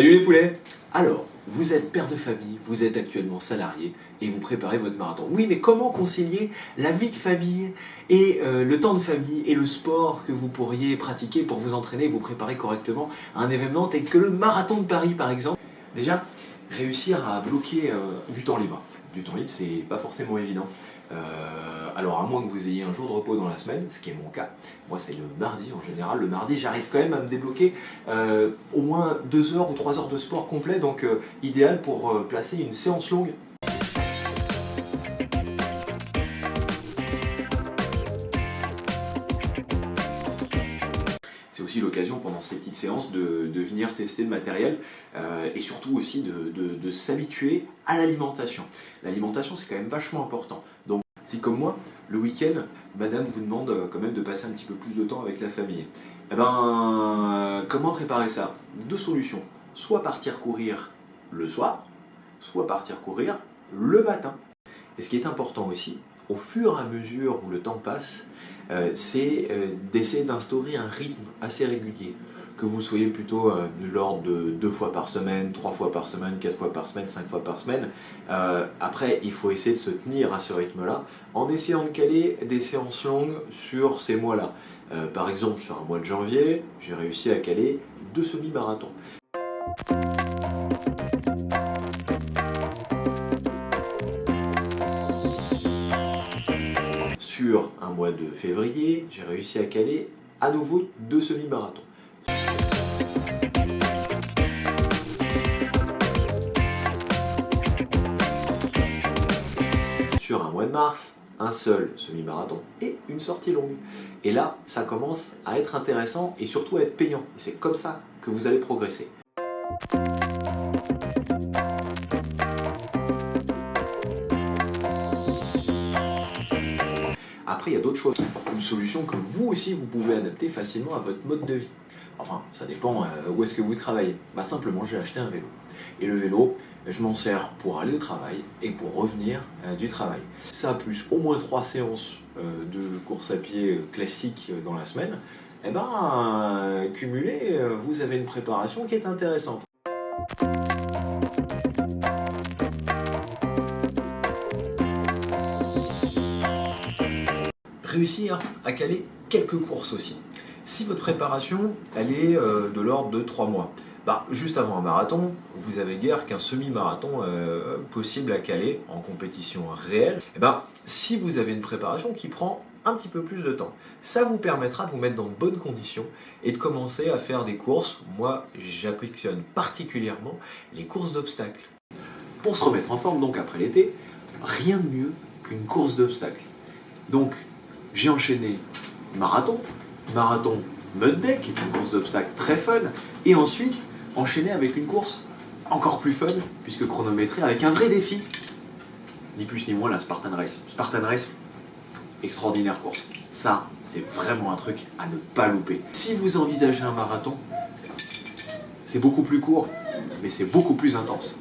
Salut les poulets! Alors, vous êtes père de famille, vous êtes actuellement salarié et vous préparez votre marathon. Oui, mais comment concilier la vie de famille et le temps de famille et le sport que vous pourriez pratiquer pour vous entraîner et vous préparer correctement à un événement tel que le marathon de Paris par exemple? Déjà, réussir à bloquer du temps libre. Du temps libre, c'est pas forcément évident. Alors à moins que vous ayez un jour de repos dans la semaine, ce qui est mon cas, moi c'est le mardi en général. Le mardi, j'arrive quand même à me débloquer au moins 2 heures ou 3 heures de sport complet, donc idéal pour placer une séance longue. C'est aussi l'occasion pendant ces petites séances de venir tester le matériel et surtout aussi de s'habituer à l'alimentation. L'alimentation, c'est quand même vachement important. Donc si comme moi, le week-end, madame vous demande quand même de passer un petit peu plus de temps avec la famille, eh ben, comment préparer ça? Deux solutions. Soit partir courir le soir, soit partir courir le matin. Et ce qui est important aussi, au fur et à mesure où le temps passe, c'est d'essayer d'instaurer un rythme assez régulier. Que vous soyez plutôt de l'ordre de 2 fois par semaine, 3 fois par semaine, 4 fois par semaine, 5 fois par semaine. Après, il faut essayer de se tenir à ce rythme-là en essayant de caler des séances longues sur ces mois-là. Par exemple, sur un mois de janvier, j'ai réussi à caler 2 semi-marathons. Sur un mois de février, j'ai réussi à caler à nouveau 2 semi-marathons. Sur un mois de mars, un seul semi-marathon et une sortie longue. Et là, ça commence à être intéressant et surtout à être payant. Et c'est comme ça que vous allez progresser. Après, il y a d'autres choses. Une solution que vous aussi, vous pouvez adapter facilement à votre mode de vie. Enfin, ça dépend où est-ce que vous travaillez. Bah, simplement, j'ai acheté un vélo. Et le vélo, je m'en sers pour aller au travail et pour revenir du travail. Ça, plus au moins 3 séances de course à pied classique dans la semaine, eh ben, cumulé, vous avez une préparation qui est intéressante. Réussir à caler quelques courses aussi. Si votre préparation elle est de l'ordre de 3 mois, bah, juste avant un marathon, vous avez guère qu'un semi-marathon possible à caler en compétition réelle. Et bah, si vous avez une préparation qui prend un petit peu plus de temps, ça vous permettra de vous mettre dans de bonnes conditions et de commencer à faire des courses. Moi, j'affectionne particulièrement les courses d'obstacles. Pour se remettre en forme donc après l'été, rien de mieux qu'une course d'obstacles. Donc, j'ai enchaîné marathon mud deck, qui est une course d'obstacles très fun, et ensuite enchaîné avec une course encore plus fun, puisque chronométrée avec un vrai défi, ni plus ni moins la Spartan Race. Spartan Race, extraordinaire course. Ça, c'est vraiment un truc à ne pas louper. Si vous envisagez un marathon, c'est beaucoup plus court, mais c'est beaucoup plus intense.